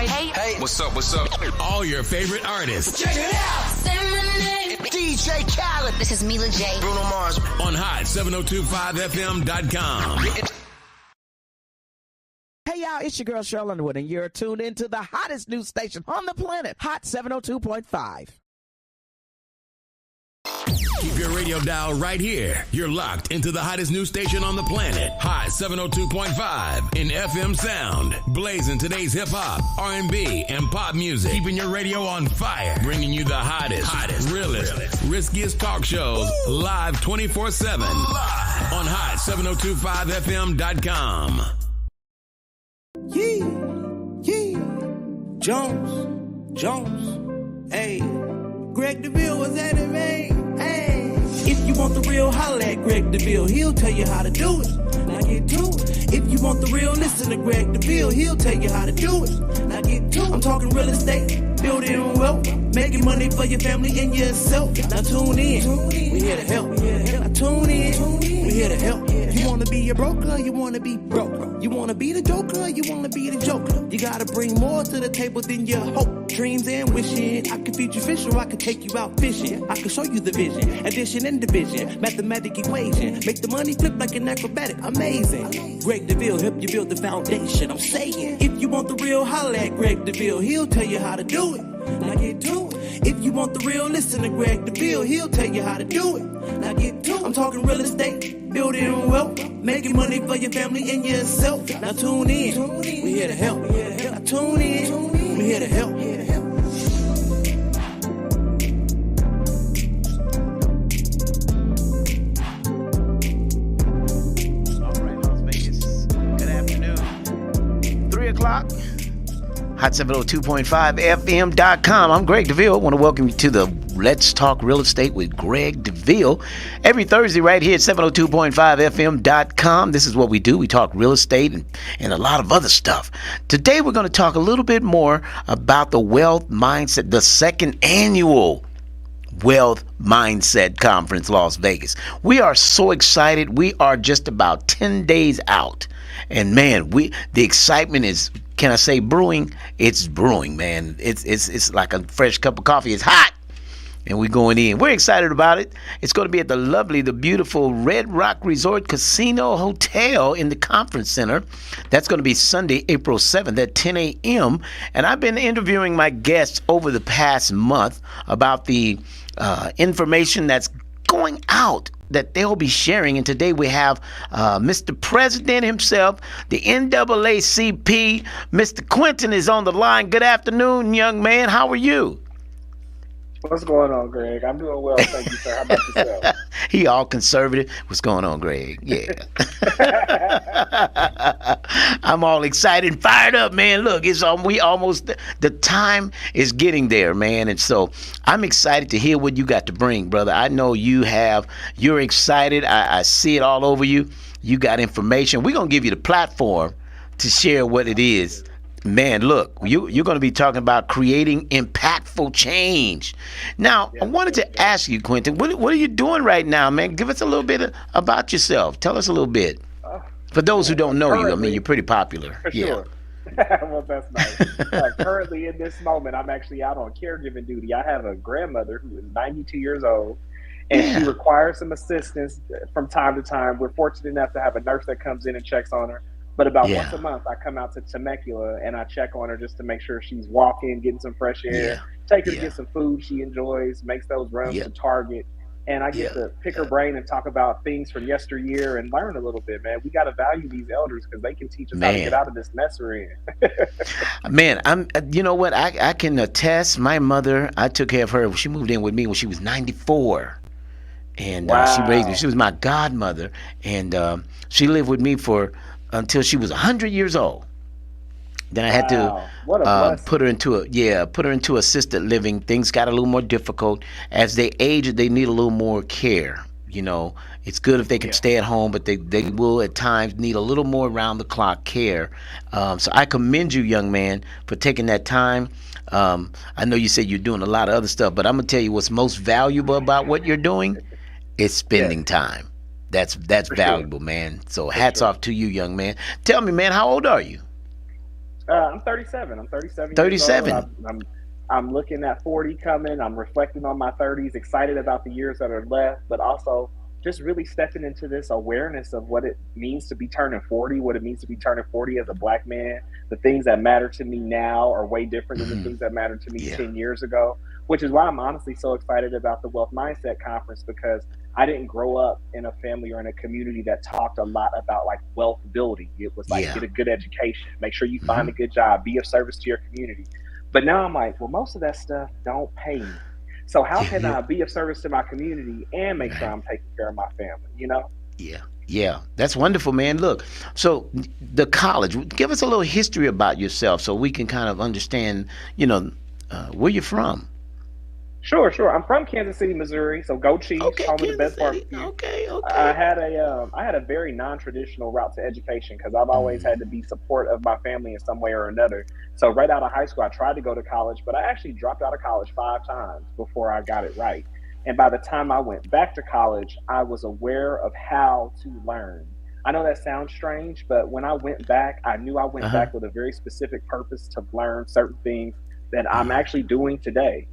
Hey, what's up? All your favorite artists. Check it out. Say my name. DJ Khaled. This is Mila J. Bruno Mars. On hot7025fm.com. Hey y'all, it's your girl Cheryl Underwood, and you're tuned into the hottest news station on the planet, Hot 702.5. Keep your radio dial right here. You're locked into the hottest news station on the planet, Hot 702.5 in FM sound. Blazing today's hip-hop, R&B, and pop music. Keeping your radio on fire. Bringing you the hottest, realest, riskiest talk shows live 24/7 on hot7025fm.com. Yeah. Jones, hey. Greg Deville was at it, man, hey. If you want the real, holla at Greg Deville, he'll tell you how to do it. Now get to it. If you want the real, listen to Greg Deville, he'll tell you how to do it. Now get to it. I'm talking real estate, building wealth, making money for your family and yourself. Now tune in, we here to help. Now tune in, we here to help. You wanna be a broker, you wanna be broke. You wanna be the joker, you wanna be the joker. You gotta bring more to the table than your hope, dreams and wishing. I can feed you fish or I can take you out fishing. I can show you the vision, addition and division, mathematic equation. Make the money flip like an acrobatic, amazing. Greg Deville help you build the foundation. I'm saying, if you want the real, holla at Greg Deville, he'll tell you how to do it. Now get to it. If you want the real, listen to Greg Deville, he'll tell you how to do it. Now get to it. I'm talking real estate, building wealth, making money for your family and yourself. Now tune in, we here to help. Now tune in, we here to help. All right, Las Vegas. Good afternoon. 3 o'clock. Hot702.5fm.com. I'm Greg Deville. I want to welcome you to the Let's Talk Real Estate with Greg Deville. Every Thursday right here at 702.5fm.com. This is what we do. We talk real estate and a lot of other stuff. Today we're going to talk a little bit more about the Wealth Mindset, the second annual Wealth Mindset Conference, Las Vegas. We are so excited. We are just about 10 days out. And man, the excitement is, can I say brewing? It's brewing, man. It's like a fresh cup of coffee. It's hot. And we're going in. We're excited about it. It's going to be at the beautiful Red Rock Resort Casino Hotel in the Conference Center. That's going to be Sunday, April 7th at 10 a.m. And I've been interviewing my guests over the past month about the information that's going out that they'll be sharing. And today we have Mr. President himself, the NAACP. Mr. Quentin is on the line. Good afternoon, young man. How are you? What's going on, Greg? I'm doing well, thank you, sir. How about yourself? He all conservative. What's going on, Greg? Yeah. I'm all excited and fired up, man. Look, the time is getting there, man. And so I'm excited to hear what you got to bring, brother. I know you're excited. I see it all over you. You got information. We're going to give you the platform to share what it is. Man, look, you're going to be talking about creating impactful change. Now, I wanted to ask you, Quentin, what are you doing right now, man? Give us a little bit about yourself. Tell us a little bit. For those who don't know you, I mean, you're pretty popular. For sure. Well, that's nice. Currently, in this moment, I'm actually out on caregiving duty. I have a grandmother who is 92 years old, and she requires some assistance from time to time. We're fortunate enough to have a nurse that comes in and checks on her. But about once a month, I come out to Temecula and I check on her just to make sure she's walking, getting some fresh air, take her to get some food she enjoys, makes those runs to Target. And I get to pick her brain and talk about things from yesteryear and learn a little bit, man. We got to value these elders because they can teach us how to get out of this mess we're in. Man, you know what? I can attest. My mother, I took care of her. She moved in with me when she was 94. And she raised me. She was my godmother. And she lived with me until she was 100 years old. Then I had to put her into assisted living. Things got a little more difficult. As they age, they need a little more care. You know, it's good if they can stay at home, but they will at times need a little more round-the-clock care. So I commend you, young man, for taking that time. I know you said you're doing a lot of other stuff, but I'm going to tell you what's most valuable about what you're doing is spending time. That's valuable, man. So hats off to you, young man. Tell me, man, how old are you? I'm 37. I'm 37 years old. 37. I'm looking at 40 coming. I'm reflecting on my 30s, excited about the years that are left, but also just really stepping into this awareness of what it means to be turning 40, what it means to be turning 40 as a Black man. The things that matter to me now are way different than the things that mattered to me 10 years ago, which is why I'm honestly so excited about the Wealth Mindset Conference, because I didn't grow up in a family or in a community that talked a lot about like wealth building. It was like, get a good education, make sure you find a good job, be of service to your community. But now I'm like, well, most of that stuff don't pay me. So how can I be of service to my community and make sure I'm taking care of my family, you know? Yeah, that's wonderful, man. Look, so the college, give us a little history about yourself so we can kind of understand, where you're from. Sure. I'm from Kansas City, Missouri. So go Chiefs, home of the best barbecue. Okay. I had a very non-traditional route to education because I've always had to be supportive of my family in some way or another. So right out of high school, I tried to go to college, but I actually dropped out of college 5 times before I got it right. And by the time I went back to college, I was aware of how to learn. I know that sounds strange, but when I went back, I knew I went back with a very specific purpose to learn certain things that I'm actually doing today,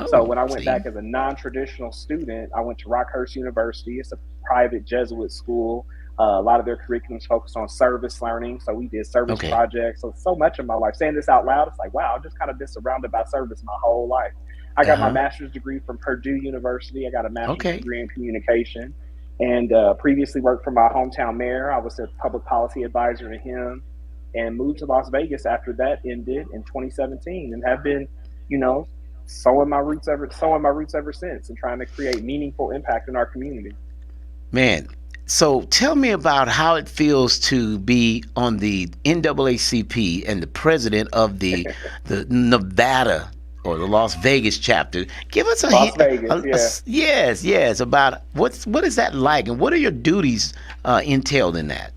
So when I went back as a non-traditional student, I went to Rockhurst University. It's a private Jesuit school. A lot of their curriculums focused on service learning. So we did service projects. So much of my life, saying this out loud, it's like, wow, I've just kind of been surrounded by service my whole life. I got my master's degree from Purdue University. I got a master's degree in communication, and previously worked for my hometown mayor. I was a public policy advisor to him, and moved to Las Vegas after that ended in 2017, and have been, sowing my roots ever since, and trying to create meaningful impact in our community. Man, so tell me about how it feels to be on the NAACP and the president of the Nevada or the Las Vegas chapter. Give us yes, about what is that like, and what are your duties entailed in that?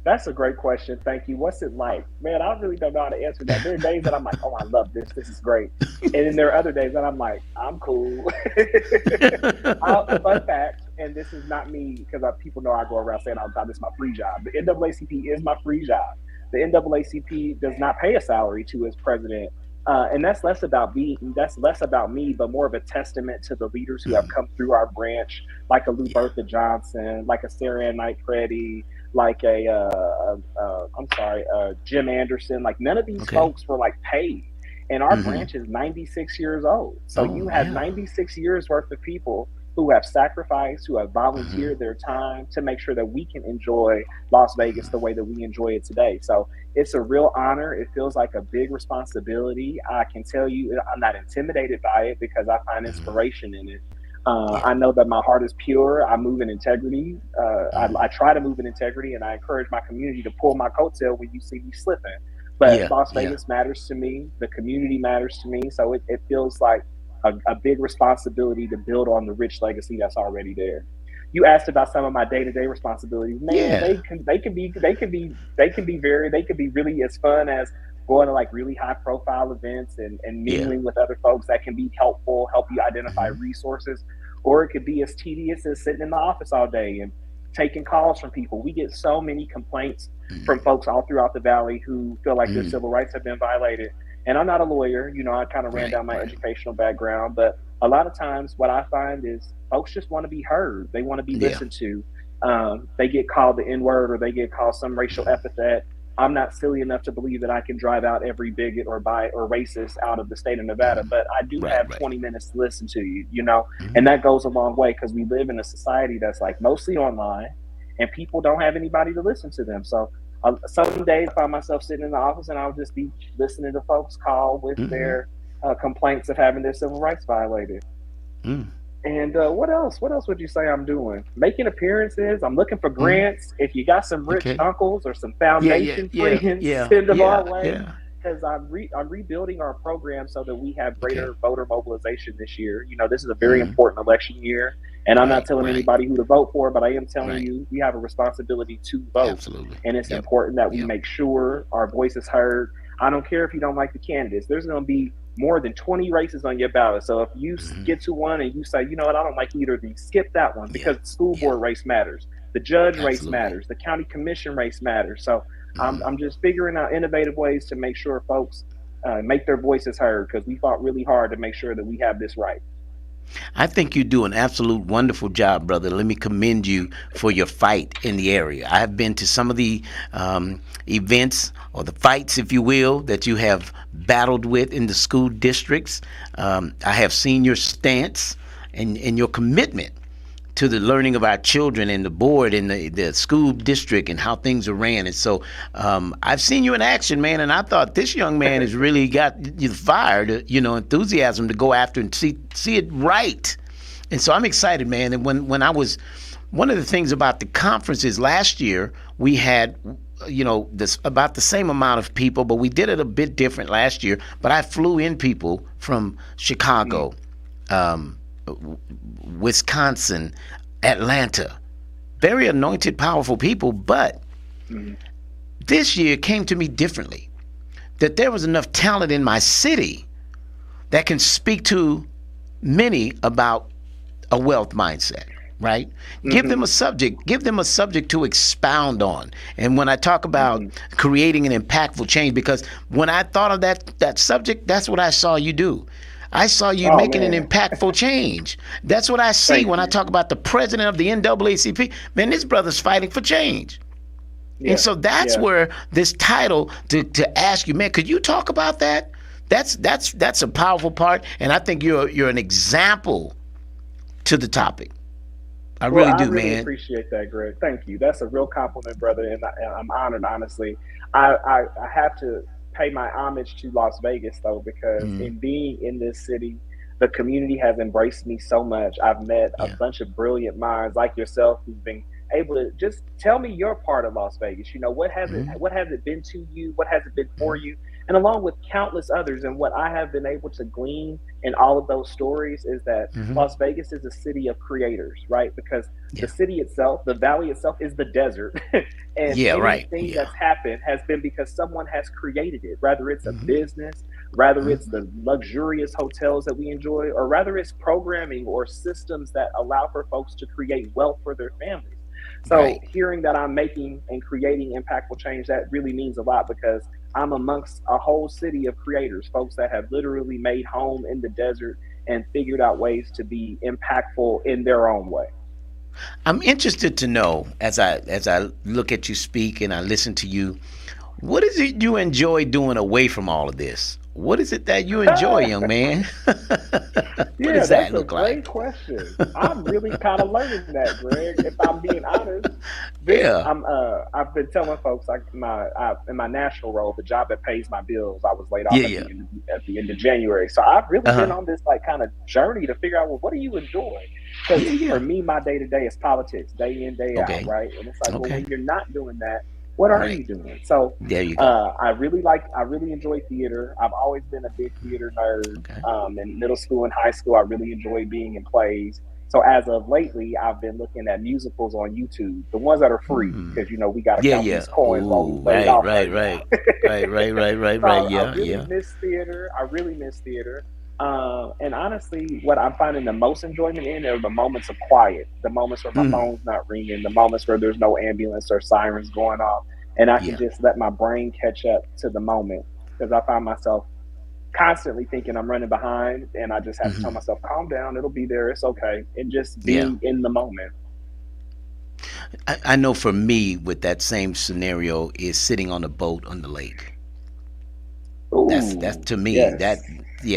That's a great question. Thank you. What's it like? Man, I really don't know how to answer that. There are days that I'm like, oh, I love this. This is great. And then there are other days that I'm like, I'm cool. Fun fact, and this is not me, because people know I go around saying all the time, this is my free job. The NAACP is my free job. The NAACP does not pay a salary to its president. And that's less about me, but more of a testament to the leaders who have come through our branch, like a Lou Bertha Johnson, like a Sarah Ann Knight Preddy, like Jim Anderson. Like none of these folks were like paid, and our branch is 96 years old. So you have 96 years worth of people who have sacrificed, who have volunteered their time to make sure that we can enjoy Las Vegas the way that we enjoy it today. So it's a real honor. It feels like a big responsibility. I can tell you, I'm not intimidated by it because I find inspiration in it. I know that my heart is pure. I move in integrity. I try to move in integrity, and I encourage my community to pull my coattail when you see me slipping. But Las Vegas matters to me. The community matters to me. So it feels like a big responsibility to build on the rich legacy that's already there. You asked about some of my day-to-day responsibilities. Man, they can be really as fun as going to like really high-profile events and mingling with other folks that can be helpful, help you identify resources, or it could be as tedious as sitting in the office all day and taking calls from people. We get so many complaints from folks all throughout the valley who feel like their civil rights have been violated. And I'm not a lawyer, I kind of ran down my educational background, but a lot of times what I find is folks just want to be heard. They want to be listened to. They get called the N-word, or they get called some racial epithet. I'm not silly enough to believe that I can drive out every bigot or racist out of the state of Nevada, but I do have 20 minutes to listen to you, and that goes a long way because we live in a society that's like mostly online, and people don't have anybody to listen to them. So some days I find myself sitting in the office and I'll just be listening to folks call with their complaints of having their civil rights violated. And what else would you say I'm doing? Making appearances. I'm looking for grants. If you got some rich uncles or some foundation friends, send them our way. Because I'm rebuilding our program so that we have greater voter mobilization this year. This is a very important election year, and I'm not telling anybody who to vote for, but I am telling you we have a responsibility to vote. Absolutely. And it's important that we make sure our voice is heard. I don't care if you don't like the candidates. There's going to be more than 20 races on your ballot. So if you get to one and you say, you know what, I don't like either of these, skip that one, because the school board race matters. The judge race matters. The county commission race matters. So I'm just figuring out innovative ways to make sure folks make their voices heard, because we fought really hard to make sure that we have this right. I think you do an absolute wonderful job, brother. Let me commend you for your fight in the area. I have been to some of the events, or the fights, if you will, that you have battled with in the school districts. I have seen your stance and your commitment to the learning of our children and the board and the school district and how things are ran. And so I've seen you in action, man, and I thought this young man has really got you fired, enthusiasm to go after and see it right. And so I'm excited, man. And when I was, one of the things about the conferences last year, we had this about the same amount of people, but we did it a bit different last year. But I flew in people from Chicago, Wisconsin, Atlanta, very anointed, powerful people. But this year came to me differently, that there was enough talent in my city that can speak to many about a wealth mindset, right? Give them a subject to expound on. And when I talk about creating an impactful change, because when I thought of that subject, that's what I saw you do. I saw you making an impactful change. That's what I see when I talk about the president of the NAACP. Man, this brother's fighting for change. Yeah, and so that's where this title to ask you, man, could you talk about that? That's a powerful part, and I think you're an example to the topic. I really do, man. I appreciate that, Greg. Thank you. That's a real compliment, brother, and I'm honored, honestly. I have to pay my homage to Las Vegas, though, because in being in this city, the community has embraced me so much. I've met a bunch of brilliant minds like yourself who've been able to just tell me your part of Las Vegas. What has it been to you? What has it been for you? And along with countless others. And what I have been able to glean in all of those stories is that Las Vegas is a city of creators, right? Because the city itself, the valley itself, is the desert. And anything that's happened has been because someone has created it, whether it's a business, rather it's the luxurious hotels that we enjoy, or rather it's programming or systems that allow for folks to create wealth for their families. So hearing that I'm making and creating impactful change, that really means a lot, because I'm amongst a whole city of creators, folks that have literally made home in the desert and figured out ways to be impactful in their own way. I'm interested to know, as I look at you speak and I listen to you, what is it you enjoy doing away from all of this? What is it that you enjoy, young man? What does that look like? Great question. I'm really kind of learning that, Greg, if I'm being honest. I've been telling folks, in my national role, the job that pays my bills, I was laid off at the end of January. So I've really been on this kind of journey to figure out, well, what are you enjoying? Because for me, my day-to-day is politics, day in, day out, right? And it's like, well, when you're not doing that, what are you doing? So there you go. I really enjoy theater. I've always been a big theater nerd. In middle school and high school, I really enjoyed being in plays. So as of lately, I've been looking at musicals on YouTube, the ones that are free, because we got to count these coins while we play off. Right. I really miss theater. And honestly, what I'm finding the most enjoyment in are the moments of quiet, the moments where my phone's not ringing, the moments where there's no ambulance or sirens going off, and I can just let my brain catch up to the moment, because I find myself constantly thinking I'm running behind, and I just have to tell myself, calm down, it'll be there, it's okay, and just being in the moment. I know for me, with that same scenario, is sitting on a boat on the lake. Ooh, that's to me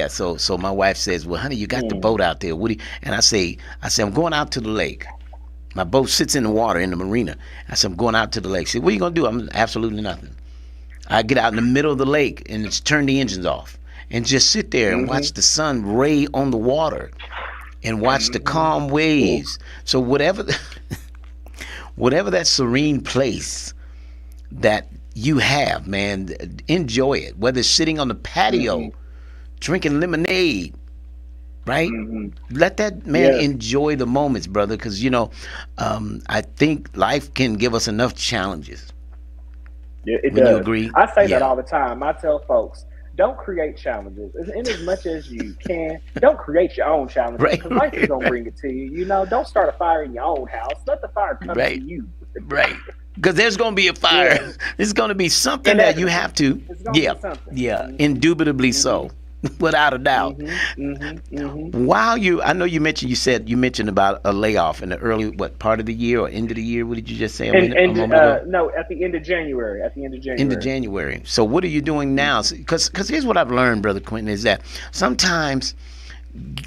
So my wife says, well, honey, you got the boat out there. And I say, I'm going out to the lake. My boat sits in the water in the marina. I said, I'm going out to the lake. She said, what are you going to do? I'm absolutely nothing. I get out in the middle of the lake and just turn the engines off and just sit there and watch the sun ray on the water and watch the calm waves. So whatever that serene place that you have, man, enjoy it. Whether it's sitting on the patio, drinking lemonade, right? Let that man enjoy the moments, brother, because I think life can give us enough challenges. Yeah, it does. You agree? I say that all the time. I tell folks, don't create challenges. In as much as you can, don't create your own challenges, because life is gonna bring it to you. Don't start a fire in your own house. Let the fire come to you. Because there's going to be a fire. Yeah. There's going to be something that you have to. It's gonna be something. Yeah, indubitably so, without a doubt. While I know you mentioned about a layoff in the early part of the year or end of the year? What did you just say a moment ago? No, at the end of January. End of January. So what are you doing now? Because here's what I've learned, Brother Quentin, is that sometimes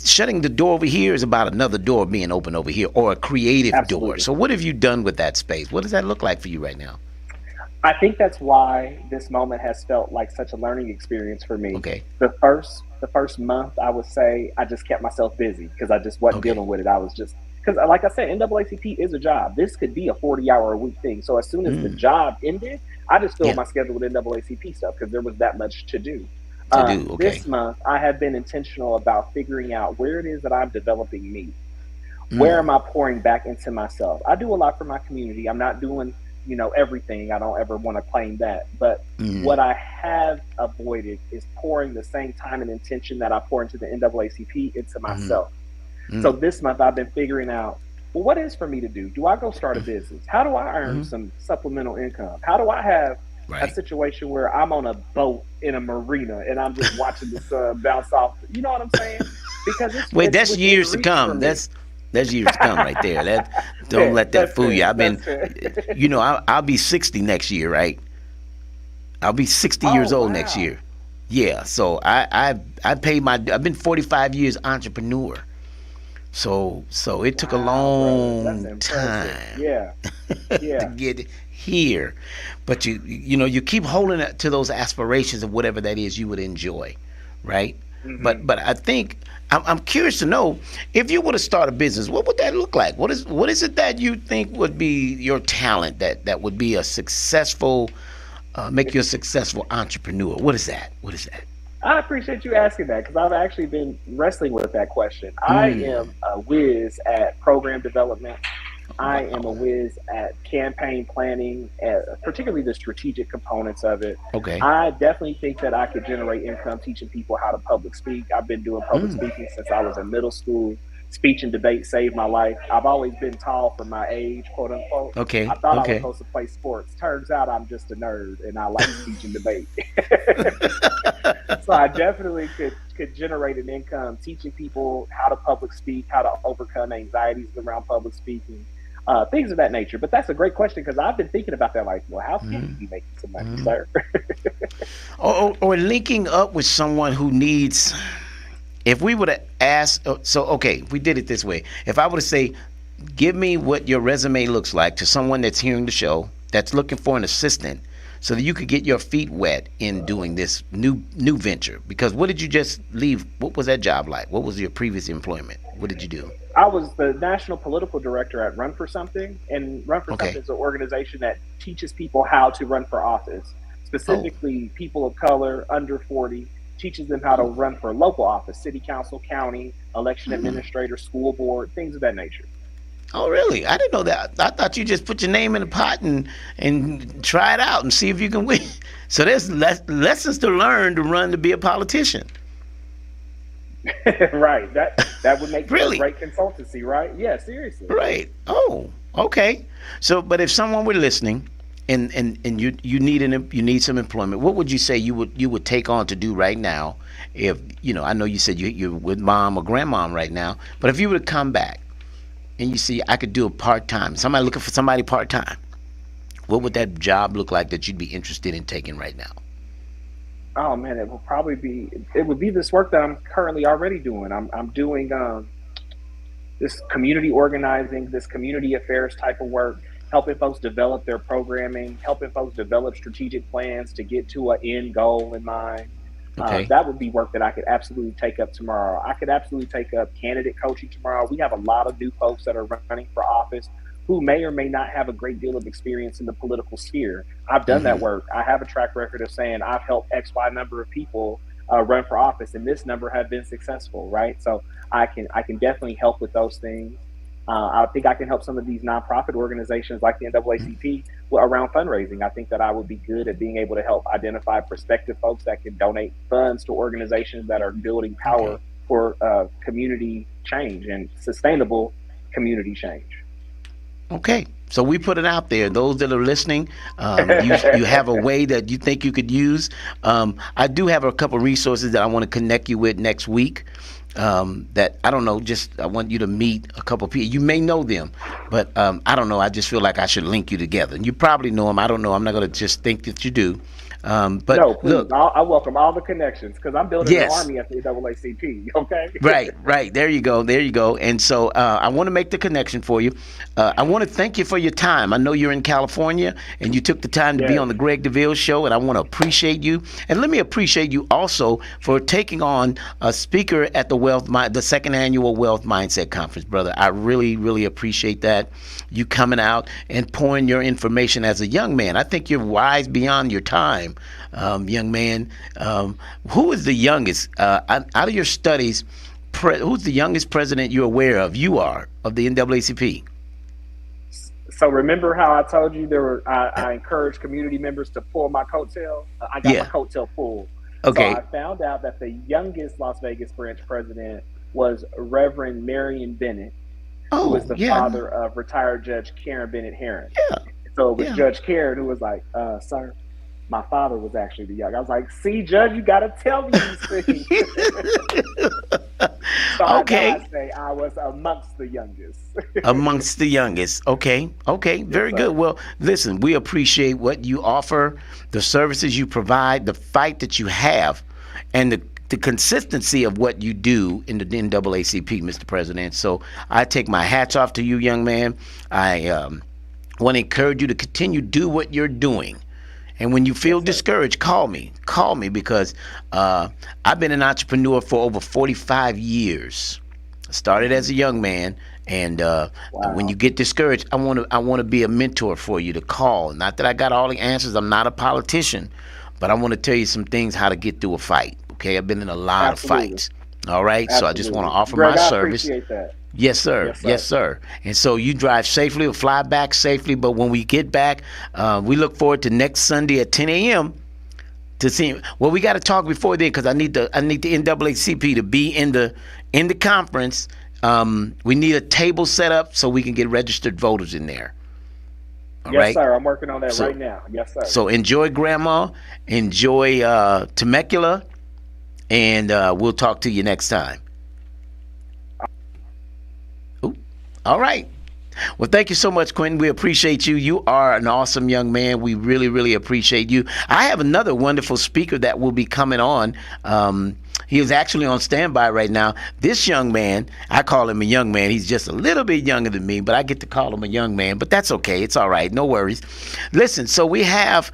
shutting the door over here is about another door being open over here, or a creative door. So what have you done with that space? What does that look like for you right now? I think that's why this moment has felt like such a learning experience for me. Okay. The first month, I would say I just kept myself busy because I just wasn't dealing with it. I was just, because like I said, NAACP is a job. This could be a 40-hour-a-week thing. So as soon as the job ended, I just filled my schedule with NAACP stuff because there was that much to do. This month, I have been intentional about figuring out where it is that I'm developing me. Where am I pouring back into myself? I do a lot for my community. I'm not doing, everything. I don't ever want to claim that. But what I have avoided is pouring the same time and intention that I pour into the NAACP into myself. So this month, I've been figuring out, well, what is for me to do? Do I go start a business? How do I earn some supplemental income? How do I have a situation where I'm on a boat in a marina and I'm just watching the sun bounce off? You know what I'm saying? Because that's years to come. That's years to come right there. Don't let that fool you. I've been, I'll be 60 next year, right? I'll be 60 years old next year. Yeah. So I've been 45 years entrepreneur. So it took a long time to get here, but you keep holding it to those aspirations of whatever that is you would enjoy, right? But I think I'm curious to know, if you were to start a business, what would that look like? What is it that you think would be your talent that would be a successful, make you a successful entrepreneur? What is that? I appreciate you asking that because I've actually been wrestling with that question. I am a whiz at program development. I am a whiz at campaign planning, particularly the strategic components of it. Okay. I definitely think that I could generate income teaching people how to public speak. I've been doing public speaking since I was in middle school. Speech and debate saved my life. I've always been tall for my age, quote unquote. Okay. I thought I was supposed to play sports. Turns out I'm just a nerd and I like speech and debate. So I definitely could generate an income teaching people how to public speak, how to overcome anxieties around public speaking, things of that nature. But that's a great question because I've been thinking about that. Like, well, how can you be making some money, sir? or linking up with someone who needs. If we would have asked, if we did it this way, if I were to say, give me what your resume looks like to someone that's hearing the show, that's looking for an assistant, so that you could get your feet wet in doing this new venture. Because what did you just leave? What was that job like? What was your previous employment? What did you do? I was the national political director at Run for Something, and Run for Something is an organization that teaches people how to run for office, specifically people of color, under 40, teaches them how to run for local office, city council, county, election administrator, school board, things of that nature. Oh, really? I didn't know that. I thought you just put your name in a pot and try it out and see if you can win. So there's lessons to learn to run to be a politician. Right. That would make really? a great consultancy, right? Yeah, seriously. Right. Oh, okay. So, but if someone were listening and you need some employment, what would you say you would take on to do right now? If I know you said you're with mom or grandmom right now, but if you were to come back and you see I could do a part-time, somebody looking for somebody part-time, what would that job look like that you'd be interested in taking right now? Oh man, it would be this work that I'm currently already doing. I'm doing this community organizing, this community affairs type of work, helping folks develop their programming, helping folks develop strategic plans to get to an end goal in mind. Okay. That would be work that I could absolutely take up tomorrow. I could absolutely take up candidate coaching tomorrow. We have a lot of new folks that are running for office who may or may not have a great deal of experience in the political sphere. I've done that work. I have a track record of saying I've helped X, Y number of people run for office, and this number have been successful, right? So I can definitely help with those things. I think I can help some of these nonprofit organizations like the NAACP around fundraising. I think that I would be good at being able to help identify prospective folks that can donate funds to organizations that are building power for community change and sustainable community change. Okay. So we put it out there. Those that are listening, you have a way that you think you could use. I do have a couple resources that I want to connect you with next week. That I don't know. Just I want you to meet a couple people. You may know them, but I don't know. I just feel like I should link you together. And you probably know them. I don't know. I'm not going to just think that you do. But no, please, look, I welcome all the connections because I'm building yes. an army at the NAACP. Okay, right. There you go. And so I want to make the connection for you. I want to thank you for your time. I know you're in California and you took the time to be on the Greg Deville Show, and I want to appreciate you. And let me appreciate you also for taking on a speaker at the second annual Wealth Mindset Conference, brother. I really, really appreciate that. You coming out and pouring your information as a young man. I think you're wise beyond your time, young man. Who is the youngest out of your studies? Who's the youngest president you're aware of? You are of the NAACP. So remember how I told you I encouraged community members to pull my coattail? I got my coattail pulled. Okay. So I found out that the youngest Las Vegas branch president was Reverend Marion Bennett, who was the father of retired Judge Karen Bennett Herron. Yeah. So it was Judge Karen who was like, sir, my father was actually the young. I was like, see, Judge, you got to tell me these things. So I say I was amongst the youngest. Amongst the youngest. Okay. Very good. Well, listen, we appreciate what you offer, the services you provide, the fight that you have, and the consistency of what you do in the NAACP, Mr. President. So I take my hats off to you, young man. I want to encourage you to continue to do what you're doing. And when you feel discouraged, call me because I've been an entrepreneur for over 45 years. I started as a young man, and when you get discouraged, I want to be a mentor for you to call. Not that I got all the answers. I'm not a politician, but I want to tell you some things how to get through a fight. Okay, I've been in a lot of fights. All right, so I just want to offer my service. I appreciate that. Yes, sir. Yes, sir. And so you drive safely or fly back safely. But when we get back, we look forward to next Sunday at 10 a.m. to see. Well, we got to talk before then because I need the NAACP to be in the conference. We need a table set up so we can get registered voters in there. All right? Yes, sir. I'm working on that right now. Yes, sir. So enjoy Grandma, enjoy Temecula, and we'll talk to you next time. All right. Well, thank you so much, Quentin. We appreciate you. You are an awesome young man. We really, really appreciate you. I have another wonderful speaker that will be coming on. He is actually on standby right now. This young man, I call him a young man. He's just a little bit younger than me, but I get to call him a young man. But that's okay. It's all right. No worries. Listen, so we have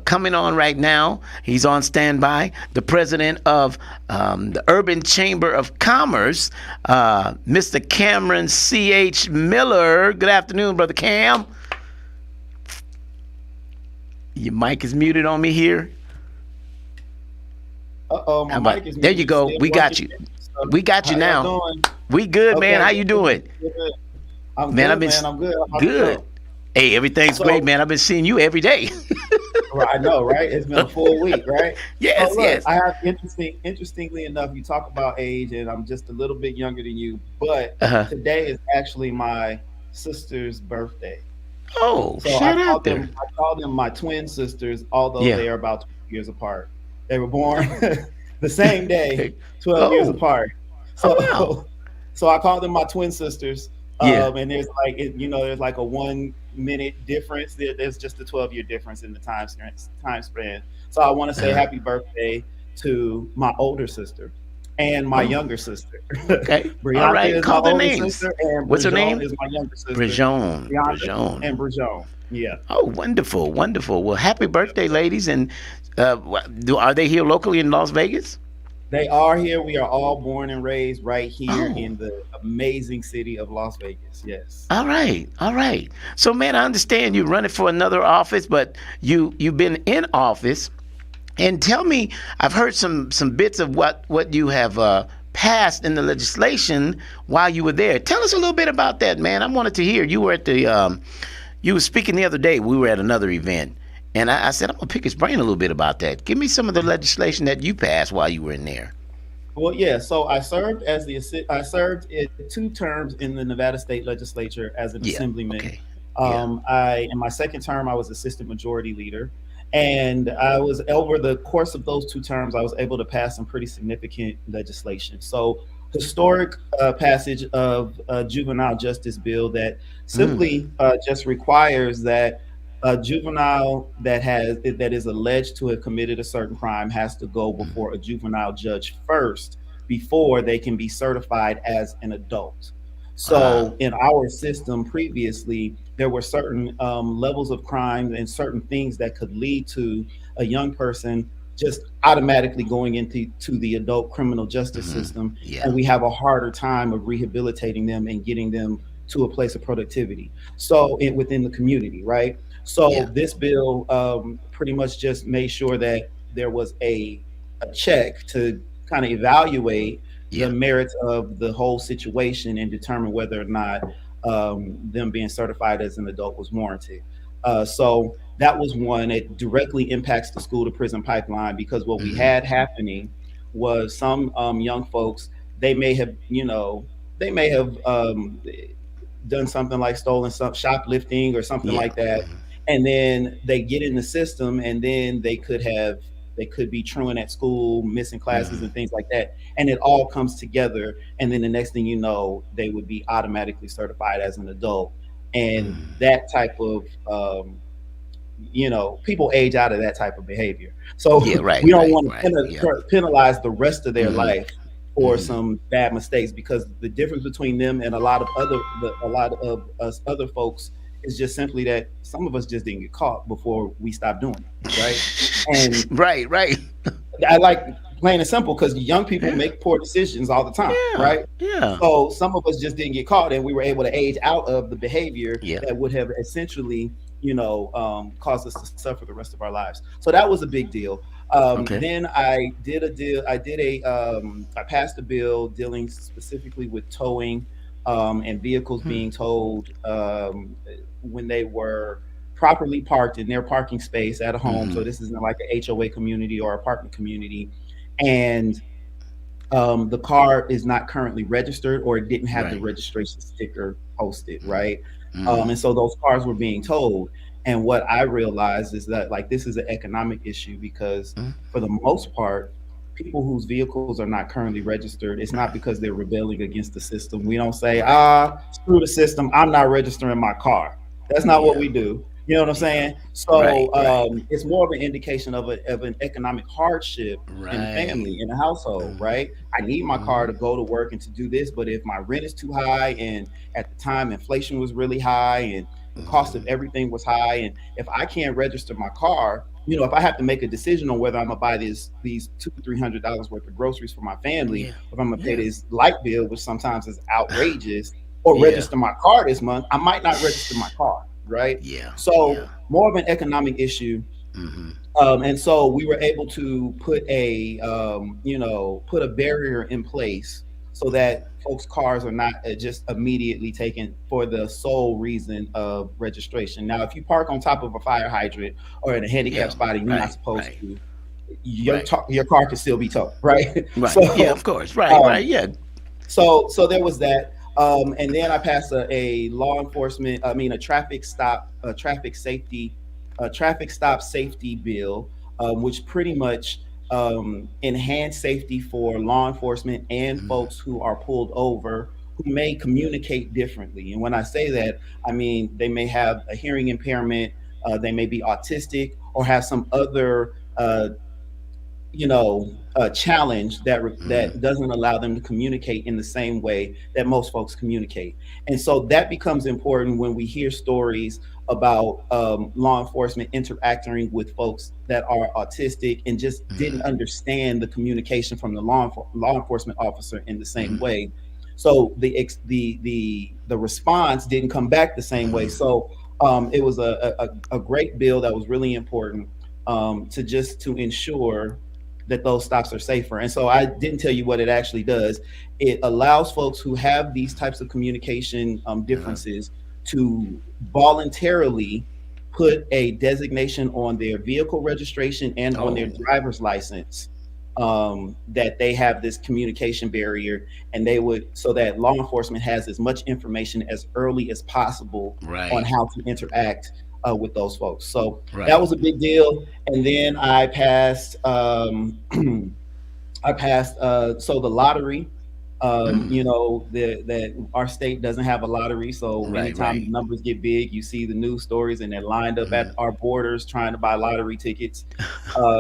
coming on right now, he's on standby, the president of the Urban Chamber of Commerce, Mr. Cameron C.H. Miller. Good afternoon, Brother Cam. Your mic is muted on me here. My mic is muted. There you go. We got you. We got you now. We good, man. How you doing? I'm good, man. I'm good. Good. Hey, everything's great, man. I've been seeing you every day. I know, right? It's been a full week, right? Yes, yes. I have interestingly enough, you talk about age, and I'm just a little bit younger than you, but today is actually my sister's birthday. Oh, so shout out there. I call them my twin sisters, although they are about 12 years apart. They were born the same day, 12 years apart. So, so I call them my twin sisters. And there's there's like a 1 minute difference. There's just a 12-year difference in the time span. So I want to say happy birthday to my older sister and my younger sister. Okay. All right. Call their names. What's her name? Is my younger sister. Brijon. And Brijon. Yeah. Oh, wonderful, wonderful. Well, happy birthday, ladies. And are they here locally in Las Vegas? They are here. We are all born and raised right here in the amazing city of Las Vegas. Yes. All right. All right. So, man, I understand you're running for another office, but you've been in office. And tell me, I've heard some bits of what you have passed in the legislation while you were there. Tell us a little bit about that, man. I wanted to hear. You were at you were speaking the other day. We were at another event. And I said, I'm going to pick his brain a little bit about that. Give me some of the legislation that you passed while you were in there. Well, yeah. So I served it 2 terms in the Nevada State Legislature as an Yeah. assemblyman. Okay. Yeah. I in my second term I was assistant majority leader, and I was over the course of those 2 terms I was able to pass some pretty significant legislation. So historic passage of a juvenile justice bill that Mm. simply just requires that a juvenile that is alleged to have committed a certain crime has to go Mm. before a juvenile judge first before they can be certified as an adult. Ah. So in our system previously, there were certain levels of crime and certain things that could lead to a young person just automatically going into the adult criminal justice Mm. system, Yeah. and we have a harder time of rehabilitating them and getting them to a place of productivity. So within the community, right? Yeah. So this bill pretty much just made sure that there was a check to kind of evaluate the Yeah. merits of the whole situation and determine whether or not them being certified as an adult was warranted. So that was one. It directly impacts the school to prison pipeline because what we Mm. had happening was some young folks, they may have, they may have done something like stolen some shoplifting or something Yeah. like that, Mm. and then they get in the system, and then they could be truant at school, missing classes Mm. and things like that, and it all comes together, and then the next thing you know, they would be automatically certified as an adult, and Mm. that type of people age out of that type of behavior. So Yeah. Right. we don't Right. want Right. to Yeah. penalize the rest of their Mm. life for Mm. some bad mistakes, because the difference between them and a lot of us other folks is just simply that some of us just didn't get caught before we stopped doing it, right? And Right. Right. I like plain and simple because young people Yeah. make poor decisions all the time, Yeah. right? Yeah. So some of us just didn't get caught, and we were able to age out of the behavior Yeah. that would have essentially, caused us to suffer the rest of our lives. So that was a big deal. Okay. Then I did a deal. I passed a bill dealing specifically with towing and vehicles Hmm. being towed when they were properly parked in their parking space at a home. So Mm. this isn't like an HOA community or apartment community, and the car is not currently registered or it didn't have the Right. registration sticker posted, Mm. right? Mm. And so those cars were being towed. And what I realized is that like this is an economic issue because Mm. for the most part, people whose vehicles are not currently registered, it's not because they're rebelling against the system. We don't say, Right. screw the system, I'm not registering my car. That's not what Yeah. we do. You know what I'm Yeah. saying? Right. So Right. it's more of an indication of an economic hardship in the Right. family, in the household, Mm. right? I need my car Mm. to go to work and to do this, but if my rent is too high, and at the time inflation was really high and the cost of Mm. everything was high, and if I can't register my car, if I have to make a decision on whether I'm gonna buy these $200-300 worth of groceries for my family, Yeah. if I'm gonna pay Yeah. this light bill, which sometimes is outrageous, or Yeah. register my car this month, I might not register my car, right? Yeah. So Yeah. more of an economic issue. Mm-hmm. And so we were able to put a barrier in place so that folks' cars are not just immediately taken for the sole reason of registration. Now, if you park on top of a fire hydrant or in a handicap Yeah. spot and you're not Right. supposed Right. to, Right. your car can still be towed, right? Right. Yeah. So Of course. Right. Right. um, Yeah. so there was that. And then I passed a traffic stop safety bill, which pretty much enhanced safety for law enforcement and Mm. folks who are pulled over who may communicate differently. And when I say that, I mean they may have a hearing impairment, they may be autistic, or have some other a challenge Mm. that doesn't allow them to communicate in the same way that most folks communicate. And so that becomes important when we hear stories about law enforcement interacting with folks that are autistic and just didn't Mm. understand the communication from the law enforcement officer in the same Mm. way. So the response didn't come back the same way. Mm. So it was a great bill that was really important to ensure that those stops are safer. And so I didn't tell you what it actually does. It allows folks who have these types of communication Uh, differences to voluntarily put a designation on their vehicle registration and on their oh. driver's license that they have this communication barrier, and they would, so that law enforcement has as much information as early as possible on Right. how to interact with those folks. So that Right. was a big deal. And then I passed so the lottery. You know, that our state doesn't have a lottery, so Right. anytime Right. the numbers get big, you see the news stories, and they're lined up at our borders trying to buy lottery tickets.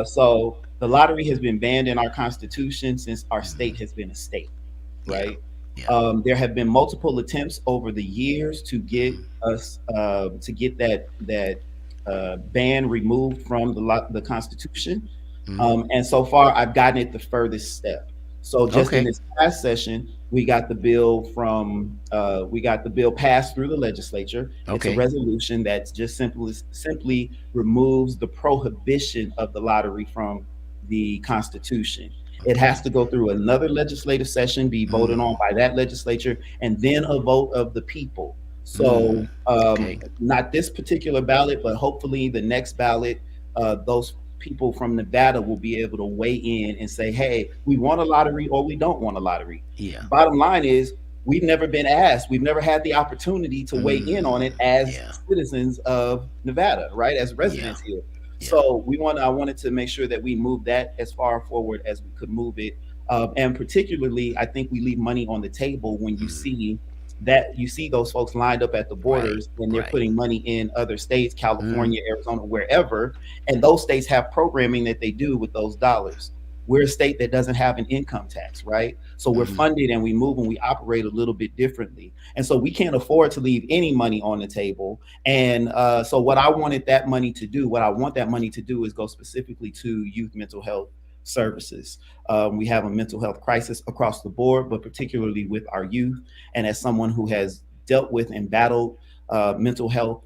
So the lottery has been banned in our constitution since our state has been a state, Yeah. right? Yeah. There have been multiple attempts over the years to get us that ban removed from the Constitution, and so far I've gotten it the furthest step. So just in Okay. this past session, we got the bill passed through the legislature. It's a Okay. resolution that just simply removes the prohibition of the lottery from the Constitution. It Okay. has to go through another legislative session, be voted on by that legislature, and then a vote of the people. So, Okay. not this particular ballot, but hopefully the next ballot, those people from Nevada will be able to weigh in and say, hey, we want a lottery or we don't want a lottery. Yeah. Bottom line is, we've never been asked, we've never had the opportunity to weigh in on it as Yeah. citizens of Nevada, right? As residents here. So I wanted to make sure that we move that as far forward as we could move it. And particularly, I think we leave money on the table when you see those folks lined up at the borders, and they're putting money in other states, California, Arizona, wherever, and those states have programming that they do with those dollars. We're a state that doesn't have an income tax, right? So we're funded and we move and we operate a little bit differently. And so we can't afford to leave any money on the table. And so what I want that money to do is go specifically to youth mental health services. We have a mental health crisis across the board, but particularly with our youth. And as someone who has dealt with and battled mental health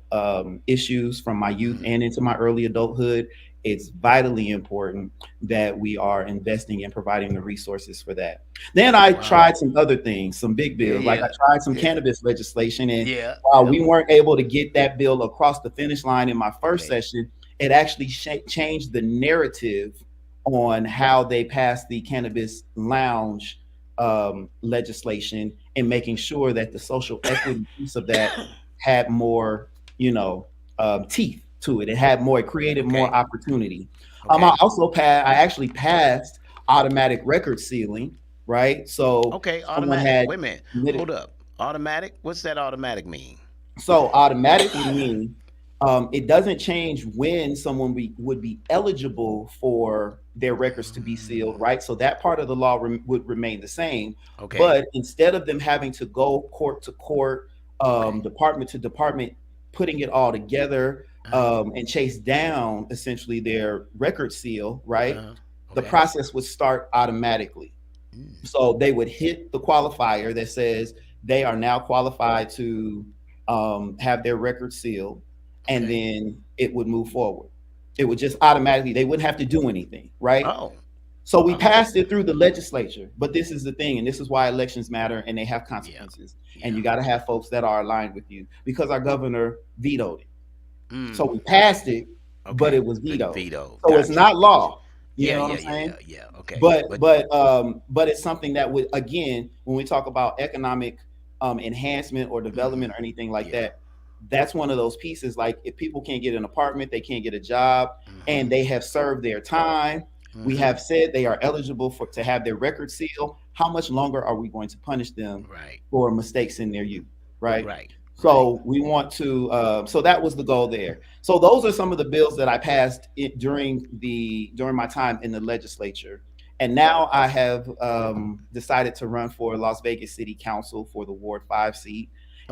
issues from my youth and into my early adulthood, it's vitally important that we are investing and providing the resources for that. Then I tried some other things, some big bills, like I tried some cannabis legislation. And while we weren't able to get that bill across the finish line in my first session, it actually changed the narrative on how they passed the cannabis lounge legislation, and making sure that the social equity piece of that had more, teeth to it. It created more opportunity. I actually passed automatic record sealing, right? So Automatic. Wait a minute. Hold up. Automatic? What's that automatic mean? So automatically means it doesn't change when someone would be eligible for their records to be sealed, right? So that part of the law would remain the same. But instead of them having to go court to court, department to department, putting it all together, and chase down essentially their record seal, right? The process would start automatically. So they would hit the qualifier that says they are now qualified to have their record sealed, and then it would move forward. It would just automatically, they wouldn't have to do anything, right? So we passed it through the legislature, but this is the thing, and this is why elections matter and they have consequences. And you got to have folks that are aligned with you, because our governor vetoed it. So we passed it, but it was vetoed. So it's not law. You know what I'm saying? Okay. But it's something that would, again, when we talk about economic enhancement or development or anything like that, that's one of those pieces. Like, if people can't get an apartment, they can't get a job, and they have served their time. We have said they are eligible to have their record sealed. How much longer are we going to punish them for mistakes in their youth? Right. So we want to. So that was the goal there. So those are some of the bills that I passed during my time in the legislature. And now I have decided to run for Las Vegas City Council for the Ward 5 seat.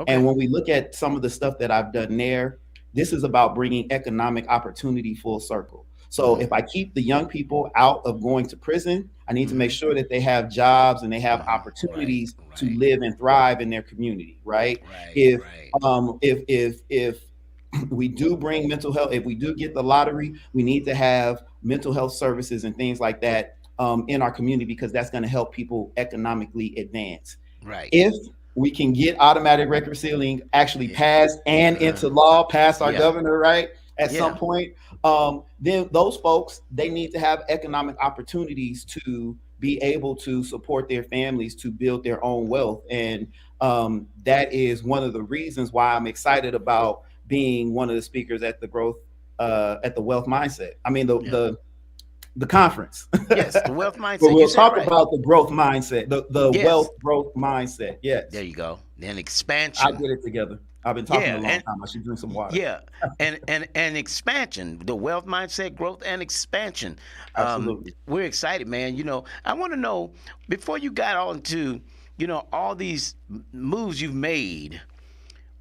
And when we look at some of the stuff that I've done there, this is about bringing economic opportunity full circle. So if I keep the young people out of going to prison, I need to make sure that they have jobs and they have opportunities to live and thrive in their community, right? If we do bring mental health, if we do get the lottery, we need to have mental health services and things like that in our community, because that's going to help people economically advance. If we can get automatic record sealing actually passed and into law, past our governor, right? at some point. Then those folks, they need to have economic opportunities to be able to support their families, to build their own wealth. And that is one of the reasons why I'm excited about being one of the speakers at the at the wealth mindset. I mean, the conference. Yes, the wealth mindset. But we'll talk about the growth mindset, the wealth growth mindset. Yes. There you go. Then expansion. I'll get it together. I've been talking a long time. I should drink some water. Yeah, and expansion, the wealth mindset, growth and expansion. Absolutely. We're excited, man. You know, I want to know, before you got on to, you know, all these moves you've made,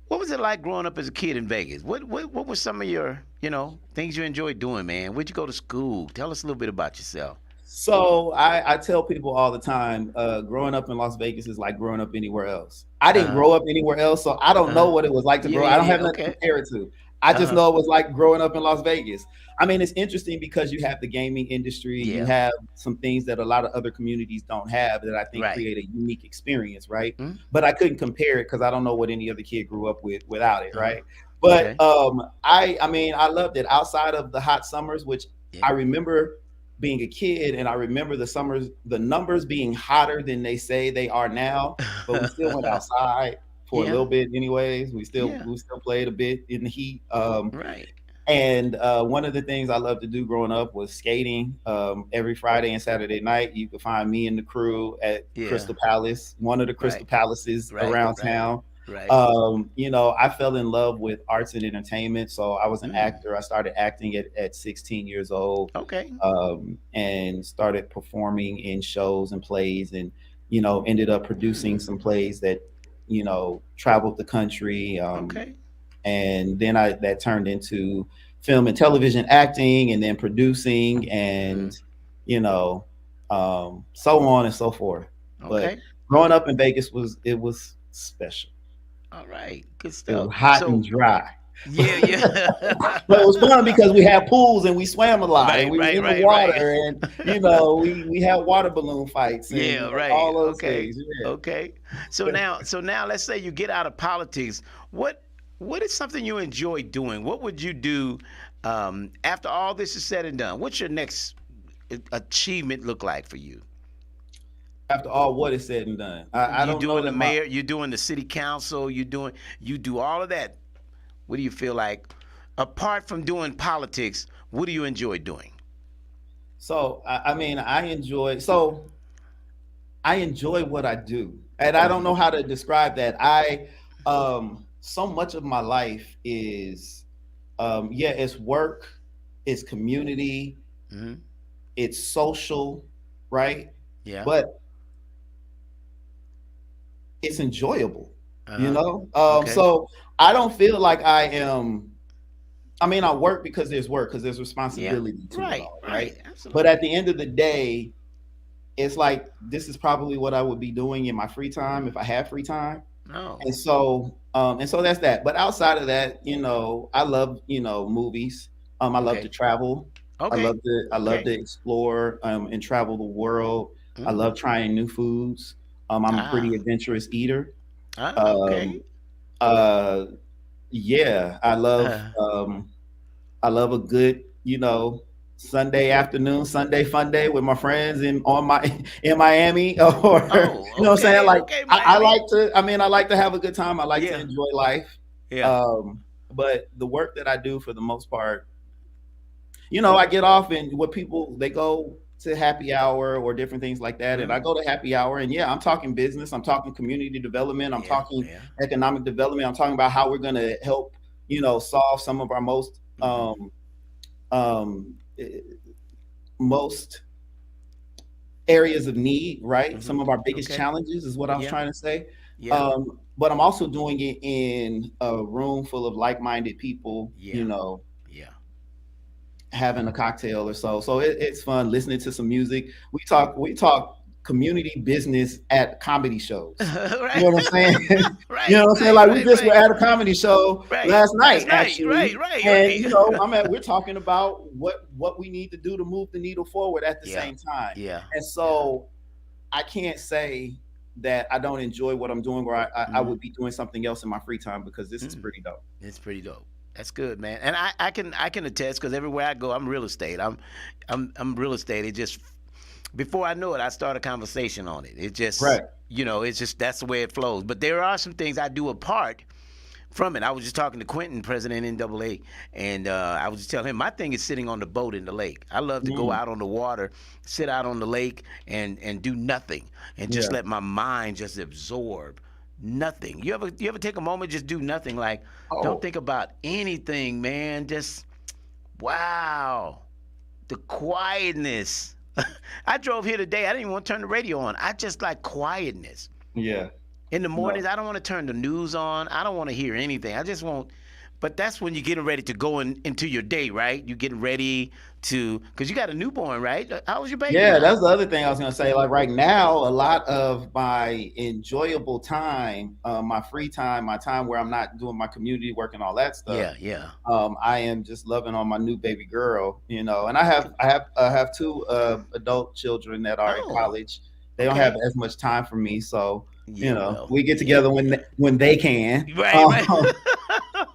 what was it like growing up as a kid in Vegas? What were some of your, you know, things you enjoyed doing, man? Where'd you go to school? Tell us a little bit about yourself. So I tell people all the time, growing up in Las Vegas is like growing up anywhere else. I didn't grow up anywhere else, so I don't know what it was like to grow up. I don't have nothing to compare it to. I just know it was like growing up in Las Vegas. I mean, it's interesting because you have the gaming industry, you have some things that a lot of other communities don't have that I think create a unique experience, right? But I couldn't compare it because I don't know what any other kid grew up with without it, right? But I mean, I loved it outside of the hot summers, which I remember being a kid, and I remember the numbers being hotter than they say they are now, but we still went outside for a little bit anyways. We still played a bit in the heat. And one of the things I loved to do growing up was skating. Every Friday and Saturday night, you could find me and the crew at Crystal Palace, one of the Crystal Palaces around town. You know, I fell in love with arts and entertainment. So I was an actor. I started acting at 16 years old. And started performing in shows and plays, and, you know, ended up producing some plays that, you know, traveled the country. And then that turned into film and television acting, and then producing, and, you know, so on and so forth. But growing up in Vegas was special. All right, good stuff. It was hot and dry. Yeah. But it was fun because we had pools and we swam a lot, and we were in the water, and, you know, we had water balloon fights. And all those things. So now, let's say you get out of politics. What is something you enjoy doing? What would you do after all this is said and done? What's your next achievement look like for you? After all what is said and done, I don't know. The mayor, you're doing the city council, you do all of that. What do you feel like, apart from doing politics, what do you enjoy doing? So I mean, I enjoy what I do, and I don't know how to describe that. So much of my life is it's work, it's community, it's social, right? But it's enjoyable, you know? So I don't feel like I am, I mean, I work because there's responsibility to it all, right? But at the end of the day, it's like, this is probably what I would be doing in my free time if I had free time. And so that's that. But outside of that, you know, I love, you know, movies. I love to travel. I love to explore and travel the world. I love trying new foods. I'm a pretty adventurous eater. Yeah, I love a good, you know, Sunday afternoon, Sunday fun day with my friends in Miami, or you know what I'm saying? Like, I like to have a good time. I like to enjoy life. But the work that I do, for the most part, you know, I get off, and what people, they go to happy hour or different things like that. And I go to happy hour, and I'm talking business, I'm talking community development, I'm talking economic development, I'm talking about how we're going to help, you know, solve some of our most areas of need, right? Some of our biggest challenges is what I was trying to say. But I'm also doing it in a room full of like-minded people, you know, having a cocktail or so. So it's fun listening to some music. We talk community business at comedy shows. You know what I'm saying? You know what I'm saying? Like, we just were at a comedy show last night, actually. And you know, we're talking about what we need to do to move the needle forward at the same time. And so I can't say that I don't enjoy what I'm doing, or I would be doing something else in my free time, because this is pretty dope. It's pretty dope. That's good, man. And I can attest because everywhere I go, I'm real estate. I'm real estate. It just before I know it, I start a conversation on it. It just Right. it's just that's the way it flows. But there are some things I do apart from it. I was just talking to Quentin, president NAA, and I was just telling him my thing is sitting on the boat in the lake. I love to go out on the water, sit out on the lake, and do nothing, and just let my mind just absorb nothing. You ever take a moment, just do nothing, like don't think about anything, man. Just wow, the quietness. I drove here today. I didn't even want to turn the radio on. I just like quietness. Yeah. In the mornings, I don't want to turn the news on. I don't want to hear anything. I just want, but that's when you're getting ready to go into your day, right? You're getting ready to, because you got a newborn, right? How was your baby? Yeah, that's the other thing I was going to say. Like right now, a lot of my enjoyable time, my free time, my time where I'm not doing my community work and all that stuff. Yeah. I am just loving on my new baby girl, and I have two adult children that are in college. They don't have as much time for me, so we get together when they can. Right.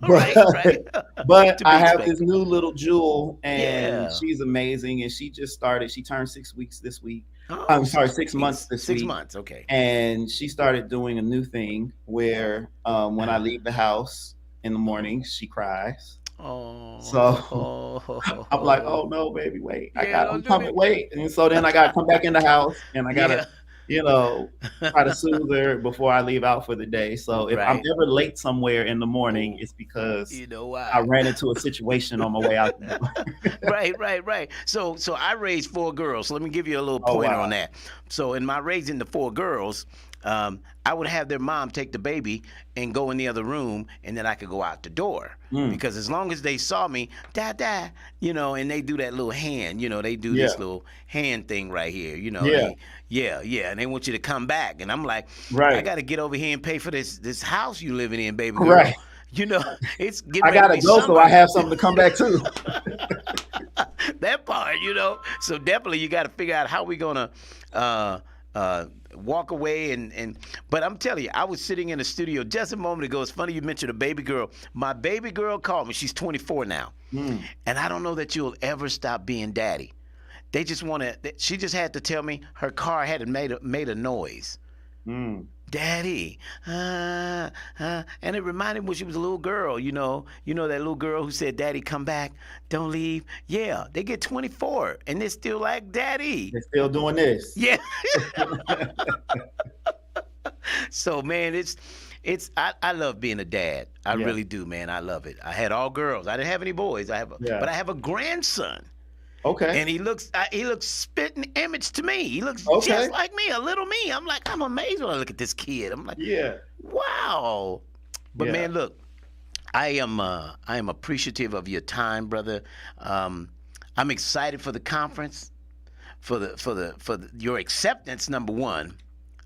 Right. But I have this new little jewel, and she's amazing. And she just started. She turned 6 weeks this week. I'm sorry, 6 months this week. 6 months, okay. And she started doing a new thing where when I leave the house in the morning, she cries. Oh. So I'm like, oh no, baby, wait. I'm coming, wait. And so then I gotta come back in the house and I gotta try to soothe her before I leave out for the day. So if I'm ever late somewhere in the morning, it's because I ran into a situation on my way out. Right. So I raised 4 girls. So let me give you a little pointer on that. So in my raising the 4 girls, I would have their mom take the baby and go in the other room, and then I could go out the door. Because as long as they saw me, dad, and they do that little hand, they do this little hand thing right here, and they want you to come back, and I'm like, I got to get over here and pay for this house you living in, baby girl. Right. It's I gotta go, so I have something to come back to. That part, So definitely you got to figure out how we gonna walk away but I'm telling you, I was sitting in the studio just a moment ago. It's funny you mentioned a baby girl. My baby girl called me. She's 24 now. And I don't know that you'll ever stop being daddy. They just she just had to tell me her car hadn't made a noise. Daddy, and it reminded me when she was a little girl, that little girl who said, Daddy, come back, don't leave. Yeah, they get 24 and they're still like, Daddy. They're still doing this. Yeah. So, man, I love being a dad. I really do, man. I love it. I had all girls. I didn't have any boys. But I have a grandson. Okay. And he looks spitting image to me. He looks just like me, a little me. I'm like, I'm amazed when I look at this kid. I'm like, wow. But man, look, I am appreciative of your time, brother. I'm excited for the conference, for your acceptance, number one,